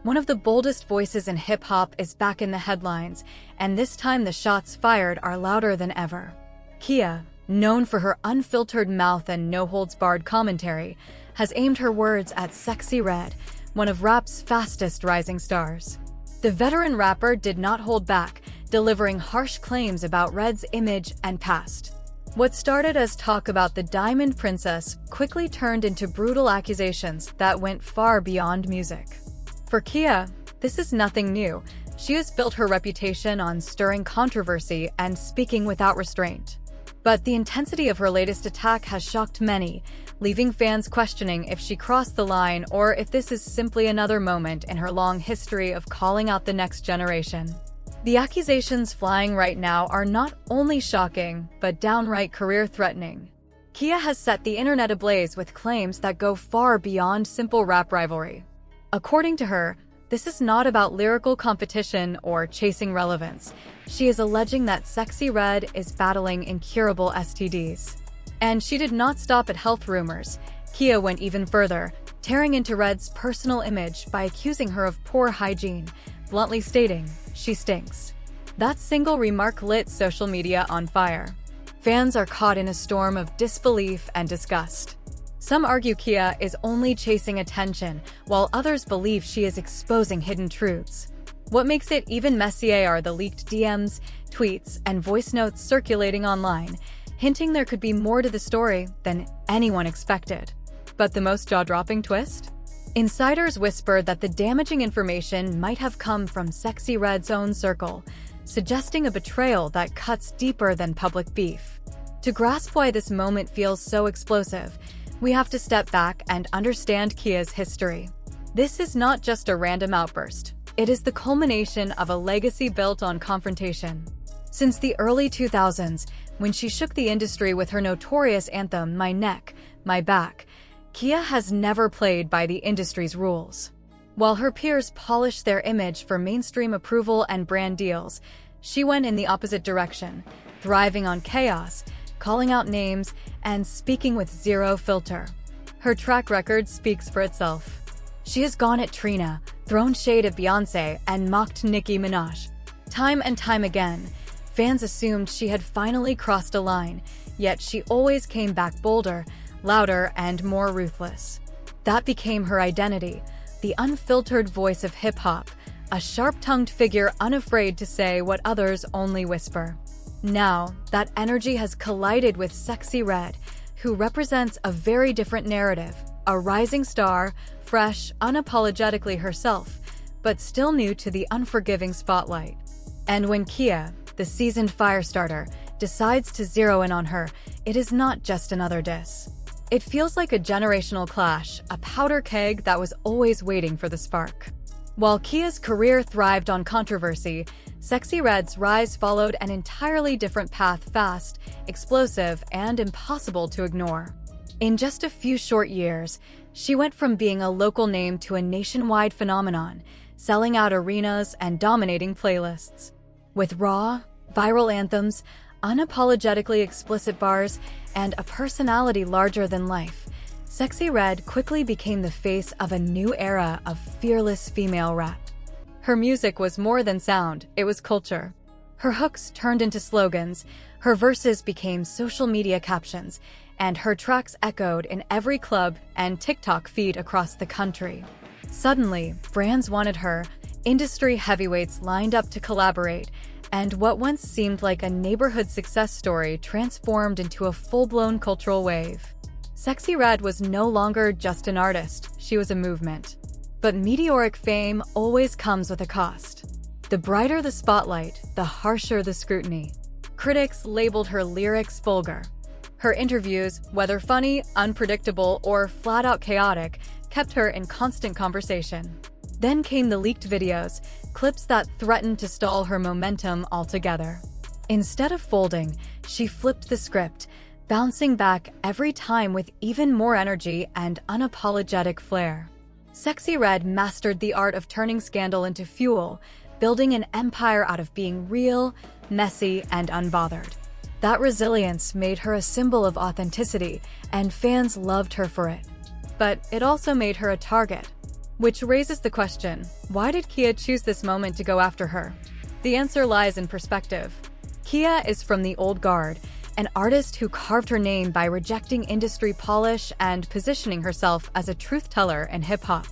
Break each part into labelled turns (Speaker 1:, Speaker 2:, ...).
Speaker 1: One of the boldest voices in hip-hop is back in the headlines, and this time the shots fired are louder than ever. Khia, known for her unfiltered mouth and no-holds-barred commentary, has aimed her words at Sexyy Redd, one of rap's fastest rising stars. The veteran rapper did not hold back, delivering harsh claims about Redd's image and past. What started as talk about the Diamond Princess quickly turned into brutal accusations that went far beyond music. For Khia, this is nothing new. She has built her reputation on stirring controversy and speaking without restraint. But the intensity of her latest attack has shocked many, leaving fans questioning if she crossed the line or if this is simply another moment in her long history of calling out the next generation. The accusations flying right now are not only shocking, but downright career-threatening. Khia has set the internet ablaze with claims that go far beyond simple rap rivalry. According to her, this is not about lyrical competition or chasing relevance. She is alleging that Sexyy Redd is battling incurable STDs. And she did not stop at health rumors. Khia went even further, tearing into Redd's personal image by accusing her of poor hygiene, bluntly stating, "She stinks." That single remark lit social media on fire. Fans are caught in a storm of disbelief and disgust. Some argue Khia is only chasing attention, while others believe she is exposing hidden truths. What makes it even messier are the leaked DMs, tweets, and voice notes circulating online, hinting there could be more to the story than anyone expected. But the most jaw-dropping twist? Insiders whispered that the damaging information might have come from Sexyy Redd's own circle, suggesting a betrayal that cuts deeper than public beef. To grasp why this moment feels so explosive, we have to step back and understand Khia's history. This is not just a random outburst. It is the culmination of a legacy built on confrontation. Since the early 2000s, when she shook the industry with her notorious anthem, "My Neck, My Back," Khia has never played by the industry's rules. While her peers polished their image for mainstream approval and brand deals, she went in the opposite direction, thriving on chaos, calling out names, and speaking with zero filter. Her track record speaks for itself. She has gone at Trina, thrown shade at Beyoncé, and mocked Nicki Minaj. Time and time again, fans assumed she had finally crossed a line, yet she always came back bolder, louder, and more ruthless. That became her identity, the unfiltered voice of hip-hop, a sharp-tongued figure unafraid to say what others only whisper. Now, that energy has collided with Sexyy Redd, who represents a very different narrative, a rising star, fresh, unapologetically herself, but still new to the unforgiving spotlight. And when Khia, the seasoned firestarter, decides to zero in on her, it is not just another diss. It feels like a generational clash, a powder keg that was always waiting for the spark. While Khia's career thrived on controversy, Sexyy Redd's rise followed an entirely different path, fast, explosive, and impossible to ignore. In just a few short years, she went from being a local name to a nationwide phenomenon, selling out arenas and dominating playlists. With raw, viral anthems, unapologetically explicit bars, and a personality larger than life, Sexyy Redd quickly became the face of a new era of fearless female rap. Her music was more than sound, it was culture. Her hooks turned into slogans, her verses became social media captions, and her tracks echoed in every club and TikTok feed across the country. Suddenly, brands wanted her, industry heavyweights lined up to collaborate, and what once seemed like a neighborhood success story transformed into a full-blown cultural wave. Sexyy Redd was no longer just an artist, she was a movement. But meteoric fame always comes with a cost. The brighter the spotlight, the harsher the scrutiny. Critics labeled her lyrics vulgar. Her interviews, whether funny, unpredictable, or flat-out chaotic, kept her in constant conversation. Then came the leaked videos, clips that threatened to stall her momentum altogether. Instead of folding, she flipped the script, bouncing back every time with even more energy and unapologetic flair. Sexyy Redd mastered the art of turning scandal into fuel, building an empire out of being real, messy, and unbothered. That resilience made her a symbol of authenticity, and fans loved her for it. But it also made her a target. Which raises the question, why did Khia choose this moment to go after her? The answer lies in perspective. Khia is from the old guard, an artist who carved her name by rejecting industry polish and positioning herself as a truth-teller in hip-hop.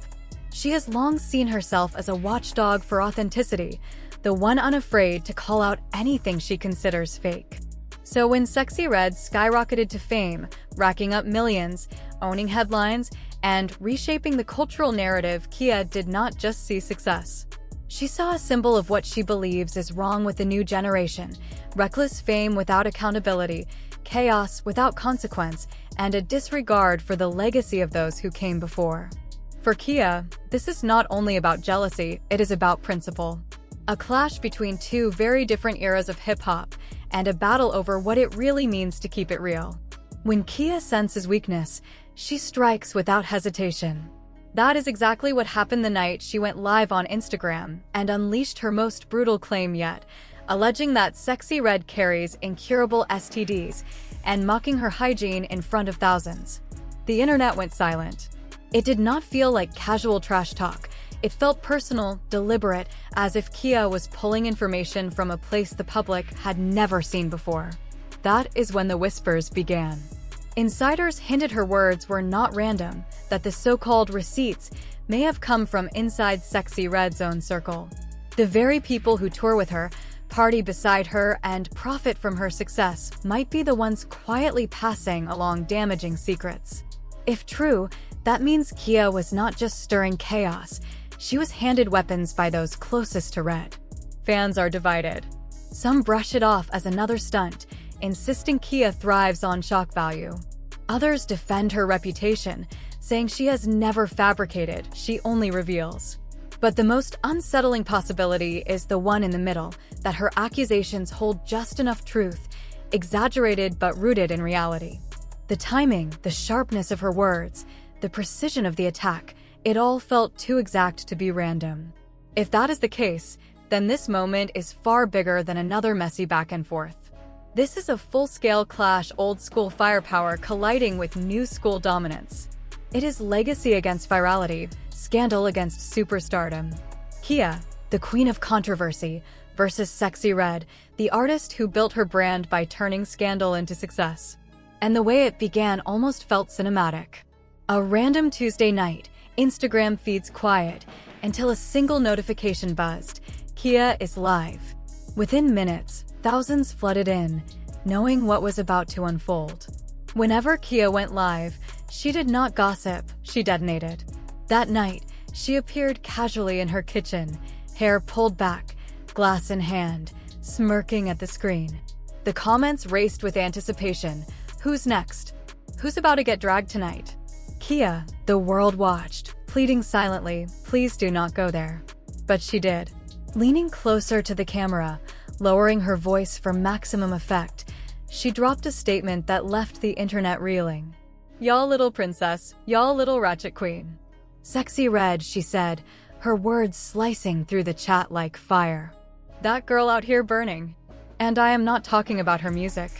Speaker 1: She has long seen herself as a watchdog for authenticity, the one unafraid to call out anything she considers fake. So when Sexyy Redd skyrocketed to fame, racking up millions, owning headlines, and reshaping the cultural narrative, Khia did not just see success. She saw a symbol of what she believes is wrong with the new generation: reckless fame without accountability, chaos without consequence, and a disregard for the legacy of those who came before. For Khia, this is not only about jealousy, it is about principle. A clash between two very different eras of hip-hop, and a battle over what it really means to keep it real. When Khia senses weakness, she strikes without hesitation. That is exactly what happened the night she went live on Instagram and unleashed her most brutal claim yet, alleging that Sexyy Redd carries incurable STDs and mocking her hygiene in front of thousands. The internet went silent. It did not feel like casual trash talk. It felt personal, deliberate, as if Khia was pulling information from a place the public had never seen before. That is when the whispers began. Insiders hinted her words were not random, that the so-called receipts may have come from inside Sexyy Redd's own circle. The very people who tour with her, party beside her, and profit from her success might be the ones quietly passing along damaging secrets. If true, that means Khia was not just stirring chaos, she was handed weapons by those closest to Redd. Fans are divided. Some brush it off as another stunt, insisting Khia thrives on shock value. Others defend her reputation, saying she has never fabricated, she only reveals. But the most unsettling possibility is the one in the middle, that her accusations hold just enough truth, exaggerated but rooted in reality. The timing, the sharpness of her words, the precision of the attack, it all felt too exact to be random. If that is the case, then this moment is far bigger than another messy back and forth. This is a full-scale clash, old-school firepower colliding with new-school dominance. It is legacy against virality, scandal against superstardom. Khia, the queen of controversy, versus Sexyy Redd, the artist who built her brand by turning scandal into success. And the way it began almost felt cinematic. A random Tuesday night, Instagram feeds quiet, until a single notification buzzed: Khia is live. Within minutes, thousands flooded in, knowing what was about to unfold. Whenever Khia went live, she did not gossip, she detonated. That night, she appeared casually in her kitchen, hair pulled back, glass in hand, smirking at the screen. The comments raced with anticipation. Who's next? Who's about to get dragged tonight? Khia, the world watched, pleading silently, please do not go there. But she did. Leaning closer to the camera, lowering her voice for maximum effect, she dropped a statement that left the internet reeling. Y'all little princess, y'all little ratchet queen. Sexyy Redd, she said, her words slicing through the chat like fire. That girl out here burning. And I am not talking about her music.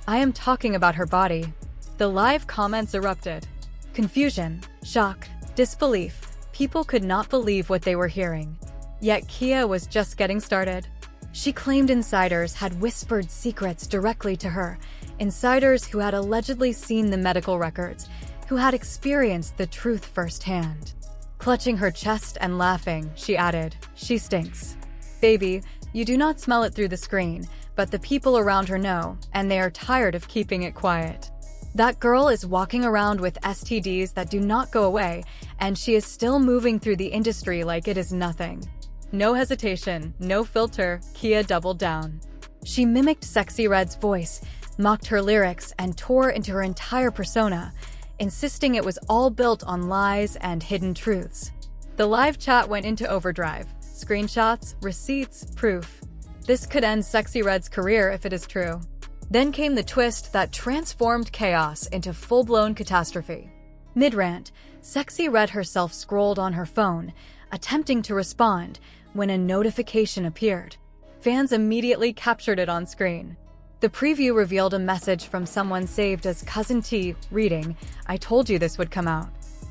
Speaker 1: I am talking about her body. The live comments erupted. Confusion, shock, disbelief. People could not believe what they were hearing. Yet Khia was just getting started. She claimed insiders had whispered secrets directly to her, insiders who had allegedly seen the medical records, who had experienced the truth firsthand. Clutching her chest and laughing, she added, she stinks. Baby, you do not smell it through the screen, but the people around her know, and they are tired of keeping it quiet. That girl is walking around with STDs that do not go away, and she is still moving through the industry like it is nothing. No hesitation, no filter, Khia doubled down. She mimicked Sexyy Redd's voice, mocked her lyrics, and tore into her entire persona, insisting it was all built on lies and hidden truths. The live chat went into overdrive. Screenshots, receipts, proof. This could end Sexyy Redd's career if it is true. Then came the twist that transformed chaos into full-blown catastrophe. Mid-rant, Sexyy Redd herself scrolled on her phone, attempting to respond, when a notification appeared. Fans immediately captured it on screen. The preview revealed a message from someone saved as Cousin T, reading, "I told you this would come out."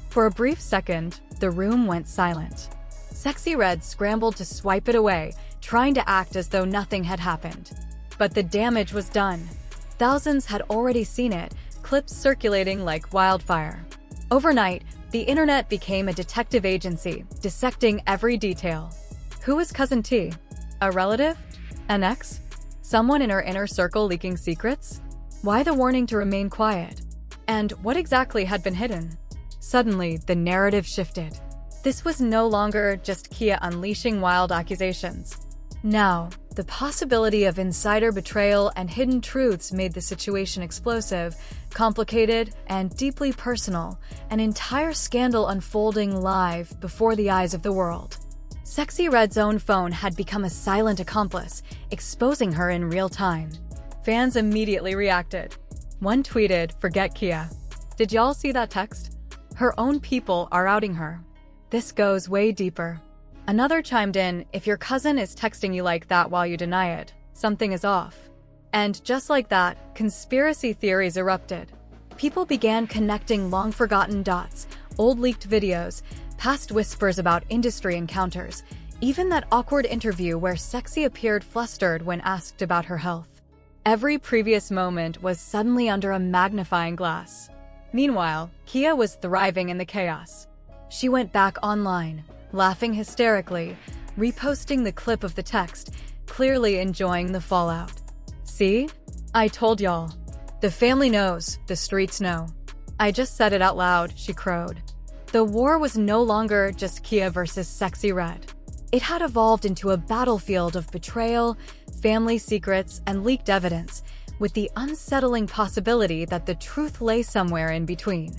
Speaker 1: For a brief second, the room went silent. Sexyy Redd scrambled to swipe it away, trying to act as though nothing had happened. But the damage was done. Thousands had already seen it, clips circulating like wildfire. Overnight, the internet became a detective agency, dissecting every detail. Who was Cousin T? A relative? An ex? Someone in her inner circle leaking secrets? Why the warning to remain quiet? And what exactly had been hidden? Suddenly, the narrative shifted. This was no longer just Khia unleashing wild accusations. Now, the possibility of insider betrayal and hidden truths made the situation explosive, complicated, and deeply personal, an entire scandal unfolding live before the eyes of the world. Sexyy Redd's own phone had become a silent accomplice, exposing her in real time. Fans immediately reacted. One tweeted, "Forget Khia. Did y'all see that text? Her own people are outing her." This goes way deeper. Another chimed in, "If your cousin is texting you like that while you deny it, something is off." And just like that, conspiracy theories erupted. People began connecting long-forgotten dots, old leaked videos, past whispers about industry encounters, even that awkward interview where Sexyy appeared flustered when asked about her health. Every previous moment was suddenly under a magnifying glass. Meanwhile, Khia was thriving in the chaos. She went back online, laughing hysterically, reposting the clip of the text, clearly enjoying the fallout. "See? I told y'all. The family knows, the streets know. I just said it out loud," she crowed. The war was no longer just Khia versus Sexyy Redd. It had evolved into a battlefield of betrayal, family secrets, and leaked evidence, with the unsettling possibility that the truth lay somewhere in between.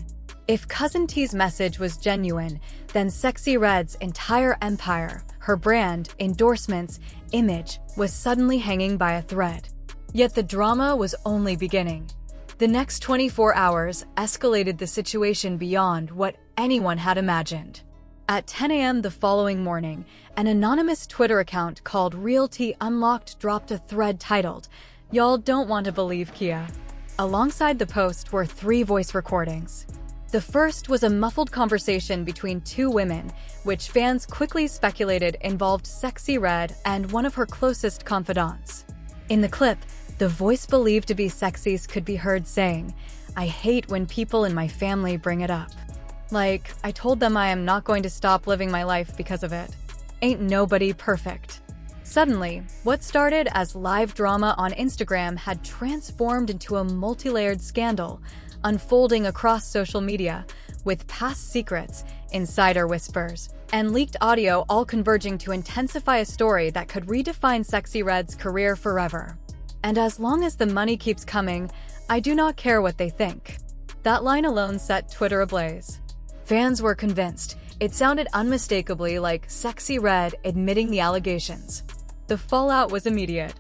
Speaker 1: If Cousin T's message was genuine, then Sexyy Redd's entire empire, her brand, endorsements, image, was suddenly hanging by a thread. Yet the drama was only beginning. The next 24 hours escalated the situation beyond what anyone had imagined. At 10 a.m. the following morning, an anonymous Twitter account called Realty Unlocked dropped a thread titled, "Y'all don't want to believe Khia." Alongside the post were 3 voice recordings. The first was a muffled conversation between 2 women, which fans quickly speculated involved Sexyy Redd and one of her closest confidants. In the clip, the voice believed to be Sexy's could be heard saying, "I hate when people in my family bring it up. Like, I told them I am not going to stop living my life because of it. Ain't nobody perfect." Suddenly, what started as live drama on Instagram had transformed into a multi-layered scandal, unfolding across social media, with past secrets, insider whispers, and leaked audio all converging to intensify a story that could redefine Sexyy Redd's career forever. "And as long as the money keeps coming, I do not care what they think." That line alone set Twitter ablaze. Fans were convinced. It sounded unmistakably like Sexyy Redd admitting the allegations. The fallout was immediate.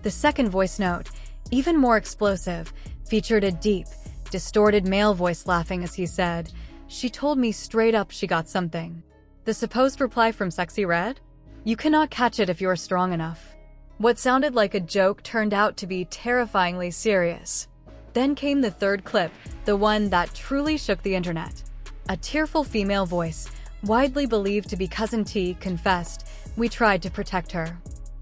Speaker 1: The second voice note, even more explosive, featured a deep, distorted male voice laughing as he said, "She told me straight up she got something." The supposed reply from Sexyy Redd? "You cannot catch it if you are strong enough." What sounded like a joke turned out to be terrifyingly serious. Then came the third clip, the one that truly shook the internet. A tearful female voice, widely believed to be Cousin T, confessed, "We tried to protect her.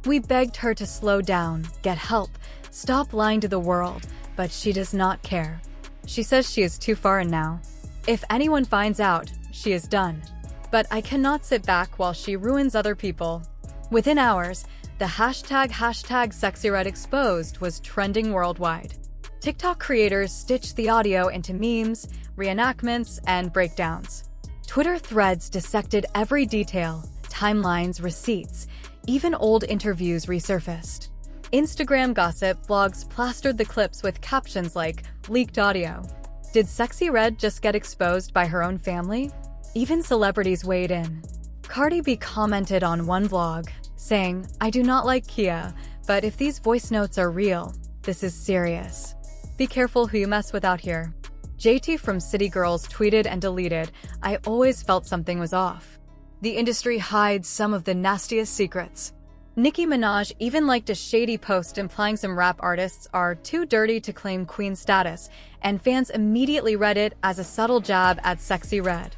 Speaker 1: We begged her to slow down, get help, stop lying to the world, but she does not care. She says she is too far in now. If anyone finds out, she is done. But I cannot sit back while she ruins other people." Within hours, the hashtag Sexyy Redd exposed was trending worldwide. TikTok creators stitched the audio into memes, reenactments, and breakdowns. Twitter threads dissected every detail, timelines, receipts, even old interviews resurfaced. Instagram gossip blogs plastered the clips with captions like, "Leaked audio." Did Sexyy Redd just get exposed by her own family? Even celebrities weighed in. Cardi B commented on one blog, saying, "I do not like Khia, but if these voice notes are real, this is serious. Be careful who you mess with out here." JT from City Girls tweeted and deleted, "I always felt something was off. The industry hides some of the nastiest secrets." Nicki Minaj even liked a shady post implying some rap artists are too dirty to claim queen status, and fans immediately read it as a subtle jab at Sexyy Redd.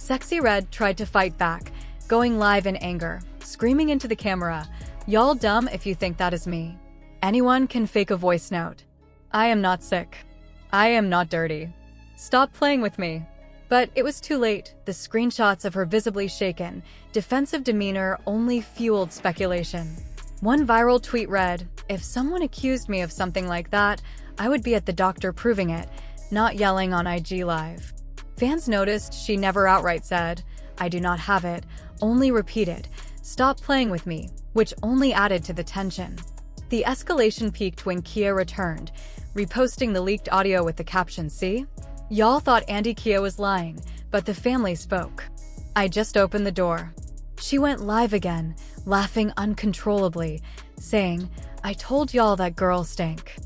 Speaker 1: Sexyy Redd tried to fight back, going live in anger, screaming into the camera, "Y'all dumb if you think that is me. Anyone can fake a voice note. I am not sick. I am not dirty. Stop playing with me." But it was too late. The screenshots of her visibly shaken, defensive demeanor only fueled speculation. One viral tweet read, "If someone accused me of something like that, I would be at the doctor proving it, not yelling on IG Live." Fans noticed she never outright said, "I do not have it," only repeated, "Stop playing with me," which only added to the tension. The escalation peaked when Khia returned, reposting the leaked audio with the caption, "See? Y'all thought Auntie Khia was lying, but the family spoke. I just opened the door." She went live again, laughing uncontrollably, saying, "I told y'all that girl stank.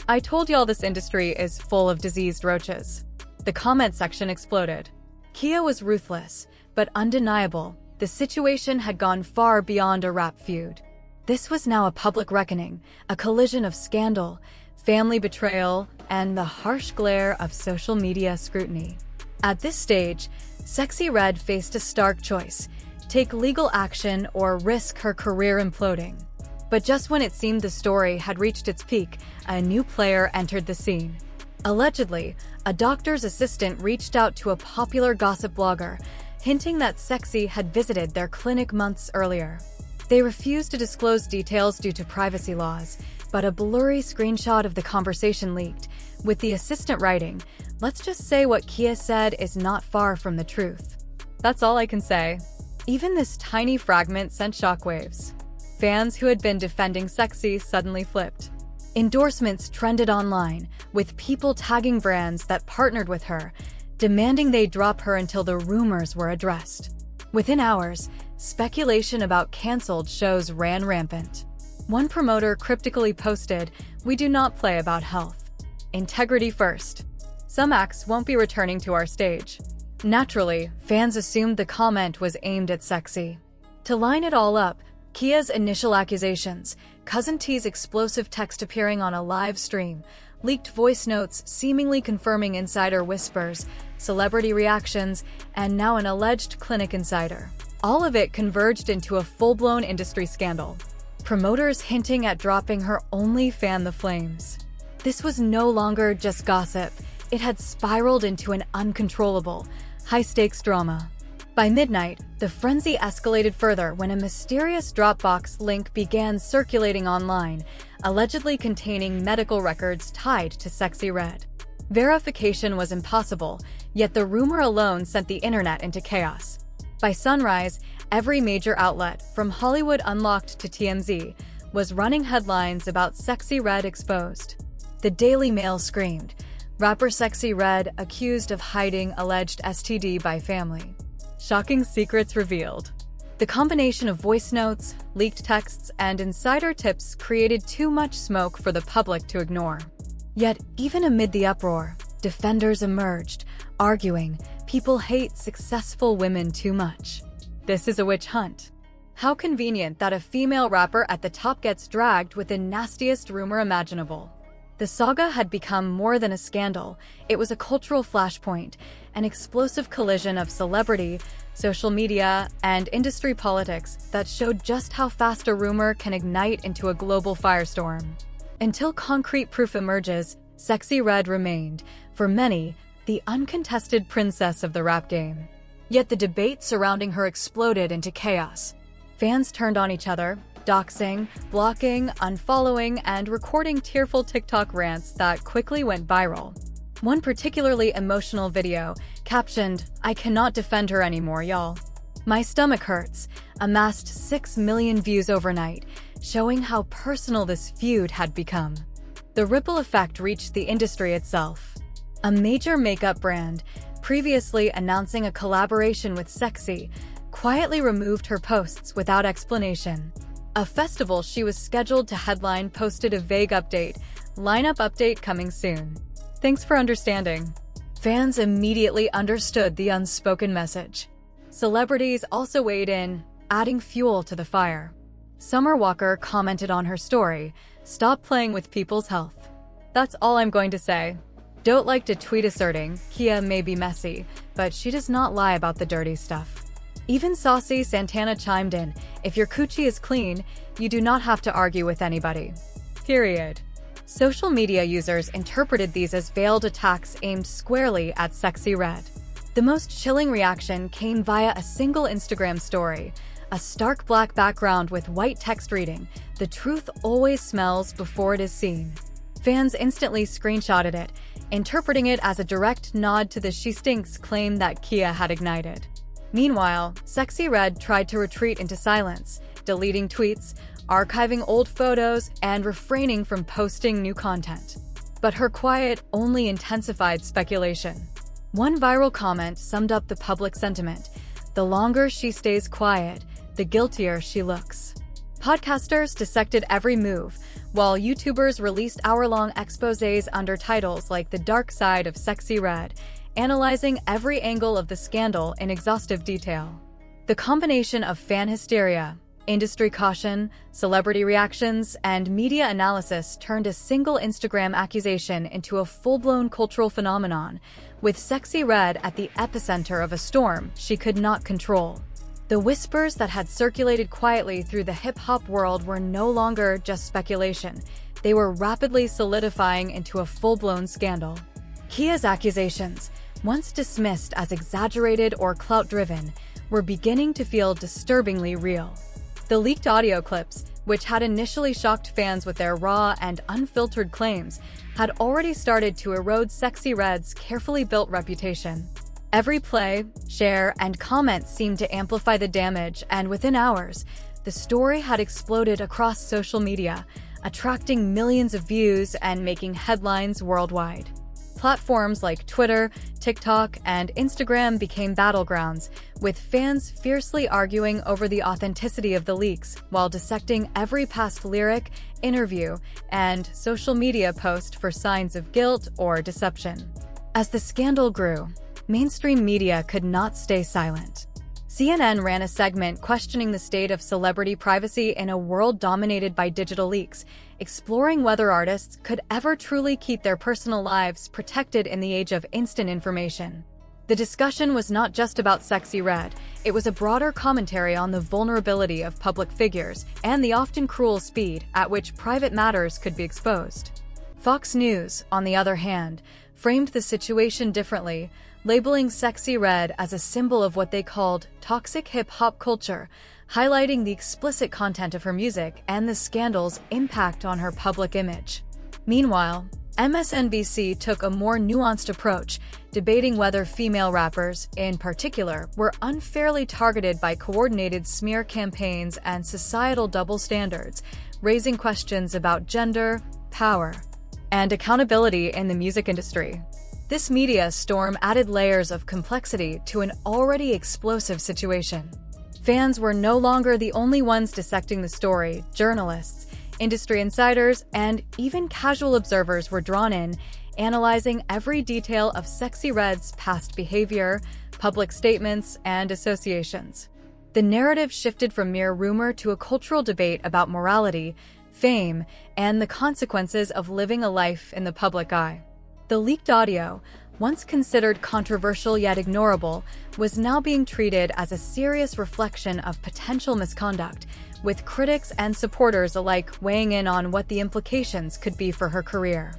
Speaker 1: I told y'all this industry is full of diseased roaches." The comment section exploded. Khia was ruthless, but undeniable. The situation had gone far beyond a rap feud. This was now a public reckoning, a collision of scandal, family betrayal, and the harsh glare of social media scrutiny. At this stage, Sexyy Redd faced a stark choice: take legal action or risk her career imploding. But just when it seemed the story had reached its peak, a new player entered the scene. Allegedly, a doctor's assistant reached out to a popular gossip blogger, hinting that Sexyy had visited their clinic months earlier. They refused to disclose details due to privacy laws, but a blurry screenshot of the conversation leaked, with the assistant writing, "Let's just say what Khia said is not far from the truth." That's all I can say. Even this tiny fragment sent shockwaves. Fans who had been defending Sexyy suddenly flipped. Endorsements trended online, with people tagging brands that partnered with her, demanding they drop her until the rumors were addressed. Within hours, speculation about canceled shows ran rampant. One promoter cryptically posted, "We do not play about health. Integrity first. Some acts won't be returning to our stage." Naturally, fans assumed the comment was aimed at Sexyy. To line it all up, Khia's initial accusations, Cousin T's explosive text appearing on a live stream, leaked voice notes seemingly confirming insider whispers, celebrity reactions, and now an alleged clinic insider. All of it converged into a full-blown industry scandal. Promoters hinting at dropping her only fanned the flames. This was no longer just gossip. It had spiraled into an uncontrollable, high-stakes drama. By midnight, the frenzy escalated further when a mysterious Dropbox link began circulating online, allegedly containing medical records tied to Sexyy Redd. Verification was impossible, yet the rumor alone sent the internet into chaos. By sunrise, every major outlet, from Hollywood Unlocked to TMZ, was running headlines about Sexyy Redd exposed. The Daily Mail screamed, "Rapper Sexyy Redd accused of hiding alleged STD by family. Shocking secrets revealed." The combination of voice notes, leaked texts, and insider tips created too much smoke for the public to ignore. Yet, even amid the uproar, defenders emerged, arguing, "People hate successful women too much. This is a witch hunt." How convenient that a female rapper at the top gets dragged with the nastiest rumor imaginable. The saga had become more than a scandal. It was a cultural flashpoint, an explosive collision of celebrity, social media, and industry politics that showed just how fast a rumor can ignite into a global firestorm. Until concrete proof emerges, Sexyy Redd remained, for many, the uncontested princess of the rap game. Yet the debate surrounding her exploded into chaos. Fans turned on each other, doxing, blocking, unfollowing, and recording tearful TikTok rants that quickly went viral. One particularly emotional video, captioned, "I cannot defend her anymore, y'all. My stomach hurts," amassed 6 million views overnight, showing how personal this feud had become. The ripple effect reached the industry itself. A major makeup brand, previously announcing a collaboration with Sexyy, quietly removed her posts without explanation. A festival she was scheduled to headline posted a vague update, "Lineup update coming soon. Thanks for understanding." Fans immediately understood the unspoken message. Celebrities also weighed in, adding fuel to the fire. Summer Walker commented on her story, "Stop playing with people's health." That's all I'm going to say. Don't like to tweet asserting Khia may be messy, but she does not lie about the dirty stuff. Even Saucy Santana chimed in, if your coochie is clean, you do not have to argue with anybody. Period. Social media users interpreted these as veiled attacks aimed squarely at Sexyy Redd. The most chilling reaction came via a single Instagram story, a stark black background with white text reading, "The truth always smells before it is seen." Fans instantly screenshotted it, interpreting it as a direct nod to the "she stinks" claim that Khia had ignited. Meanwhile, Sexyy Redd tried to retreat into silence, deleting tweets, archiving old photos, and refraining from posting new content. But her quiet only intensified speculation. One viral comment summed up the public sentiment: the longer she stays quiet, the guiltier she looks. Podcasters dissected every move, while YouTubers released hour-long exposés under titles like The Dark Side of Sexyy Redd, analyzing every angle of the scandal in exhaustive detail. The combination of fan hysteria, industry caution, celebrity reactions, and media analysis turned a single Instagram accusation into a full-blown cultural phenomenon, with Sexyy Redd at the epicenter of a storm she could not control. The whispers that had circulated quietly through the hip-hop world were no longer just speculation. They were rapidly solidifying into a full-blown scandal. Khia's accusations, once dismissed as exaggerated or clout-driven, were beginning to feel disturbingly real. The leaked audio clips, which had initially shocked fans with their raw and unfiltered claims, had already started to erode Sexyy Redd's carefully built reputation. Every play, share, and comment seemed to amplify the damage, and within hours, the story had exploded across social media, attracting millions of views and making headlines worldwide. Platforms like Twitter, TikTok, and Instagram became battlegrounds, with fans fiercely arguing over the authenticity of the leaks while dissecting every past lyric, interview, and social media post for signs of guilt or deception. As the scandal grew, mainstream media could not stay silent. CNN ran a segment questioning the state of celebrity privacy in a world dominated by digital leaks, exploring whether artists could ever truly keep their personal lives protected in the age of instant information. The discussion was not just about Sexyy Redd, it was a broader commentary on the vulnerability of public figures and the often cruel speed at which private matters could be exposed. Fox News, on the other hand, framed the situation differently, labeling Sexyy Redd as a symbol of what they called toxic hip-hop culture, highlighting the explicit content of her music and the scandal's impact on her public image. Meanwhile, MSNBC took a more nuanced approach, debating whether female rappers, in particular, were unfairly targeted by coordinated smear campaigns and societal double standards, raising questions about gender, power, and accountability in the music industry. This media storm added layers of complexity to an already explosive situation. Fans were no longer the only ones dissecting the story. Journalists, industry insiders, and even casual observers were drawn in, analyzing every detail of Sexyy Redd's past behavior, public statements, and associations. The narrative shifted from mere rumor to a cultural debate about morality, fame, and the consequences of living a life in the public eye. The leaked audio, once considered controversial yet ignorable, was now being treated as a serious reflection of potential misconduct, with critics and supporters alike weighing in on what the implications could be for her career.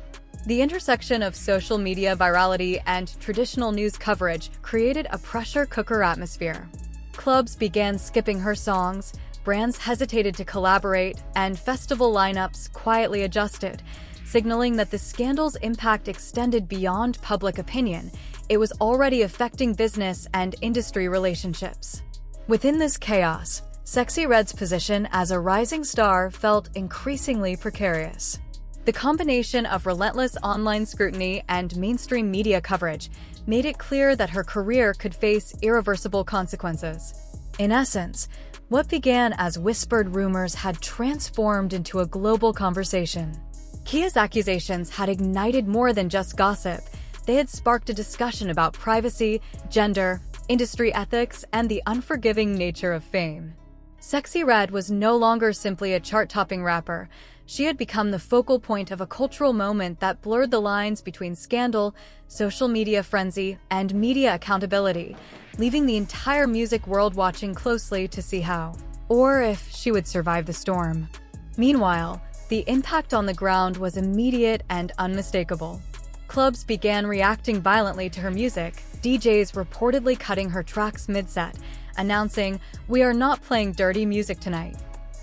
Speaker 1: The intersection of social media virality and traditional news coverage created a pressure cooker atmosphere. Clubs began skipping her songs, brands hesitated to collaborate, and festival lineups quietly adjusted, signaling that the scandal's impact extended beyond public opinion. It was already affecting business and industry relationships. Within this chaos, Sexyy Redd's position as a rising star felt increasingly precarious. The combination of relentless online scrutiny and mainstream media coverage made it clear that her career could face irreversible consequences. In essence, what began as whispered rumors had transformed into a global conversation. Khia's accusations had ignited more than just gossip. They had sparked a discussion about privacy, gender, industry ethics, and the unforgiving nature of fame. Sexyy Redd was no longer simply a chart-topping rapper. She had become the focal point of a cultural moment that blurred the lines between scandal, social media frenzy, and media accountability, leaving the entire music world watching closely to see how, or if she would survive the storm. Meanwhile, the impact on the ground was immediate and unmistakable. Clubs began reacting violently to her music, DJs reportedly cutting her tracks mid-set, announcing, "We are not playing dirty music tonight."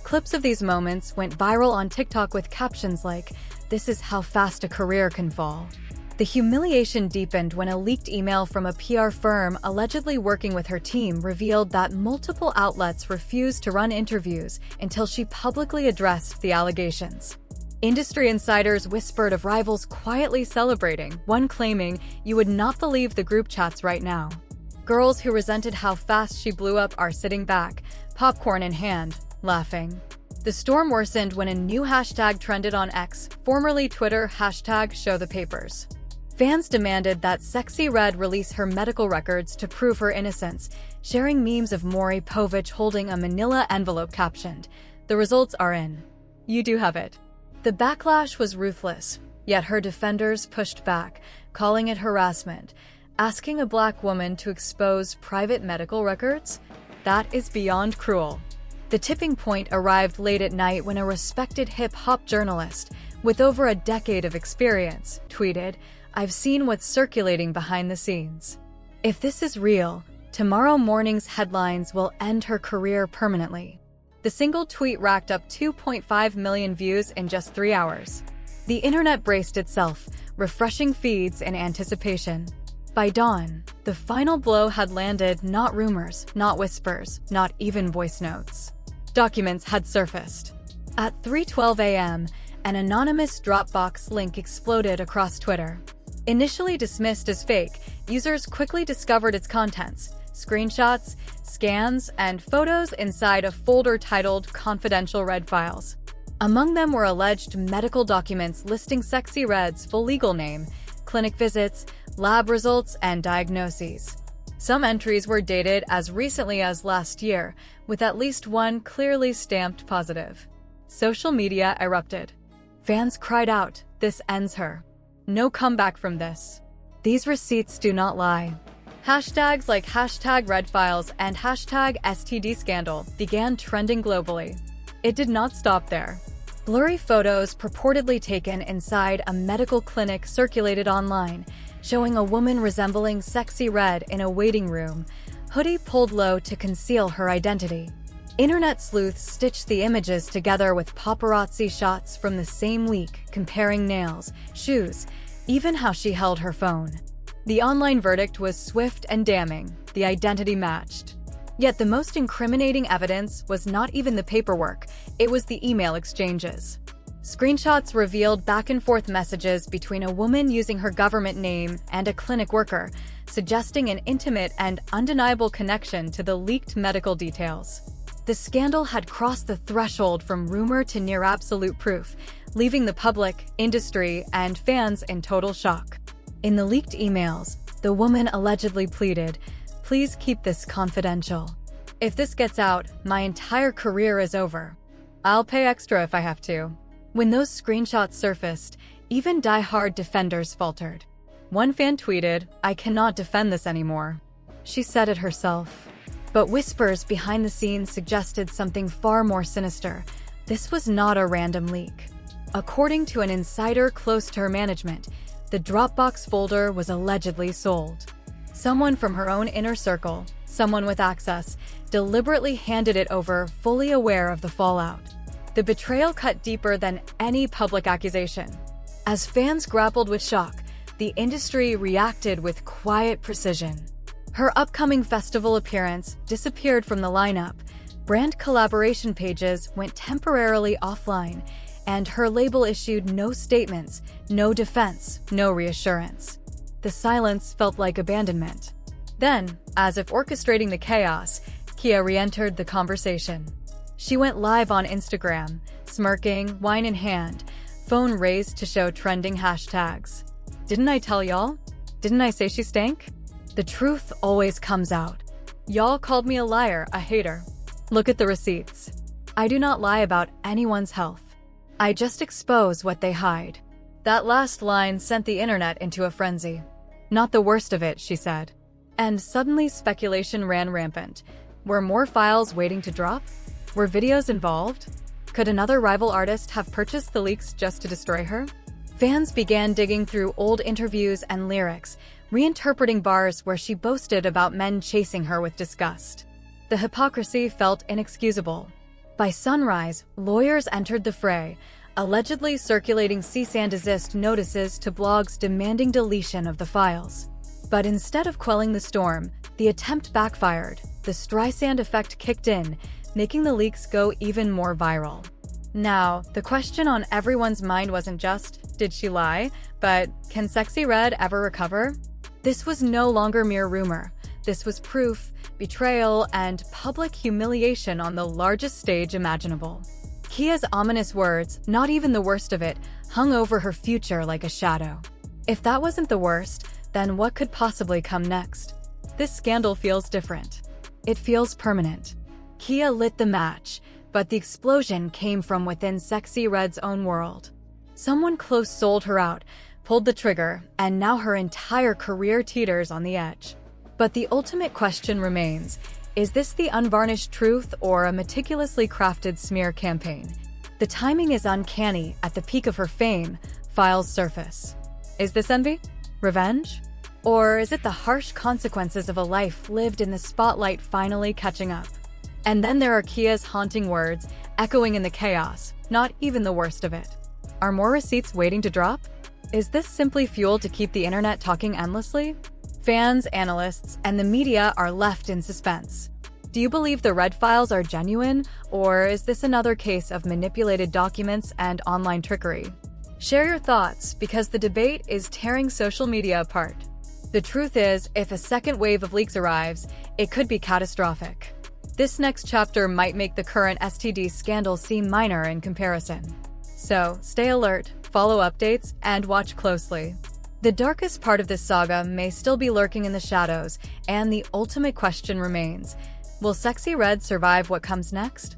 Speaker 1: Clips of these moments went viral on TikTok with captions like, "This is how fast a career can fall." The humiliation deepened when a leaked email from a PR firm allegedly working with her team revealed that multiple outlets refused to run interviews until she publicly addressed the allegations. Industry insiders whispered of rivals quietly celebrating, one claiming, "You would not believe the group chats right now." Girls who resented how fast she blew up are sitting back, popcorn in hand, laughing. The storm worsened when a new hashtag trended on X, formerly Twitter, #ShowThePapers. Fans demanded that Sexyy Redd release her medical records to prove her innocence, sharing memes of Maury Povich holding a manila envelope captioned, "The results are in. You do have it." The backlash was ruthless, yet her defenders pushed back, calling it harassment. Asking a Black woman to expose private medical records? That is beyond cruel. The tipping point arrived late at night when a respected hip-hop journalist, with over a decade of experience, tweeted, "I've seen what's circulating behind the scenes. If this is real, tomorrow morning's headlines will end her career permanently." The single tweet racked up 2.5 million views in just 3 hours. The internet braced itself, refreshing feeds in anticipation. By dawn, the final blow had landed, not rumors, not whispers, not even voice notes. Documents had surfaced. At 3:12 a.m., an anonymous Dropbox link exploded across Twitter. Initially dismissed as fake, users quickly discovered its contents: screenshots, scans, and photos inside a folder titled Confidential Redd Files. Among them were alleged medical documents listing Sexyy Redd's full legal name, clinic visits, lab results, and diagnoses. Some entries were dated as recently as last year, with at least one clearly stamped positive. Social media erupted. Fans cried out, "This ends her. No comeback from this. These receipts do not lie." Hashtags like #ReddFiles and #STDscandal began trending globally. It did not stop there. Blurry photos purportedly taken inside a medical clinic circulated online, showing a woman resembling Sexyy Redd in a waiting room, hoodie pulled low to conceal her identity. Internet sleuths stitched the images together with paparazzi shots from the same week, comparing nails, shoes, even how she held her phone. The online verdict was swift and damning. The identity matched. Yet the most incriminating evidence was not even the paperwork, it was the email exchanges. Screenshots revealed back-and-forth messages between a woman using her government name and a clinic worker, suggesting an intimate and undeniable connection to the leaked medical details. The scandal had crossed the threshold from rumor to near absolute proof, leaving the public, industry, and fans in total shock. In the leaked emails, the woman allegedly pleaded, "Please keep this confidential. If this gets out, my entire career is over. I'll pay extra if I have to." When those screenshots surfaced, even die-hard defenders faltered. One fan tweeted, "I cannot defend this anymore." She said it herself. But whispers behind the scenes suggested something far more sinister. This was not a random leak. According to an insider close to her management, the Dropbox folder was allegedly sold. Someone from her own inner circle, someone with access, deliberately handed it over, fully aware of the fallout. The betrayal cut deeper than any public accusation. As fans grappled with shock, the industry reacted with quiet precision. Her upcoming festival appearance disappeared from the lineup, brand collaboration pages went temporarily offline, and her label issued no statements, no defense, no reassurance. The silence felt like abandonment. Then, as if orchestrating the chaos, Khia re-entered the conversation. She went live on Instagram, smirking, wine in hand, phone raised to show trending hashtags. "Didn't I tell y'all? Didn't I say she stank? The truth always comes out. Y'all called me a liar, a hater. Look at the receipts. I do not lie about anyone's health. I just expose what they hide." That last line sent the internet into a frenzy. "Not the worst of it," she said. And suddenly speculation ran rampant. Were more files waiting to drop? Were videos involved? Could another rival artist have purchased the leaks just to destroy her? Fans began digging through old interviews and lyrics, reinterpreting bars where she boasted about men chasing her with disgust. The hypocrisy felt inexcusable. By sunrise, lawyers entered the fray, allegedly circulating cease and desist notices to blogs demanding deletion of the files. But instead of quelling the storm, the attempt backfired. The Streisand effect kicked in, making the leaks go even more viral. Now, the question on everyone's mind wasn't just, did she lie, but can Sexyy Redd ever recover? This was no longer mere rumor. This was proof, betrayal, and public humiliation on the largest stage imaginable. Khia's ominous words, "not even the worst of it," hung over her future like a shadow. If that wasn't the worst, then what could possibly come next? This scandal feels different. It feels permanent. Khia lit the match, but the explosion came from within Sexyy Redd's own world. Someone close sold her out, pulled the trigger, and now her entire career teeters on the edge. But the ultimate question remains, is this the unvarnished truth or a meticulously crafted smear campaign? The timing is uncanny. At the peak of her fame, files surface. Is this envy? Revenge? Or is it the harsh consequences of a life lived in the spotlight finally catching up? And then there are Khia's haunting words, echoing in the chaos, "not even the worst of it." Are more receipts waiting to drop? Is this simply fuel to keep the internet talking endlessly? Fans, analysts, and the media are left in suspense. Do you believe the Redd files are genuine, or is this another case of manipulated documents and online trickery? Share your thoughts, because the debate is tearing social media apart. The truth is, if a second wave of leaks arrives, it could be catastrophic. This next chapter might make the current STD scandal seem minor in comparison. So, stay alert, follow updates, and watch closely. The darkest part of this saga may still be lurking in the shadows, and the ultimate question remains, will Sexyy Redd survive what comes next?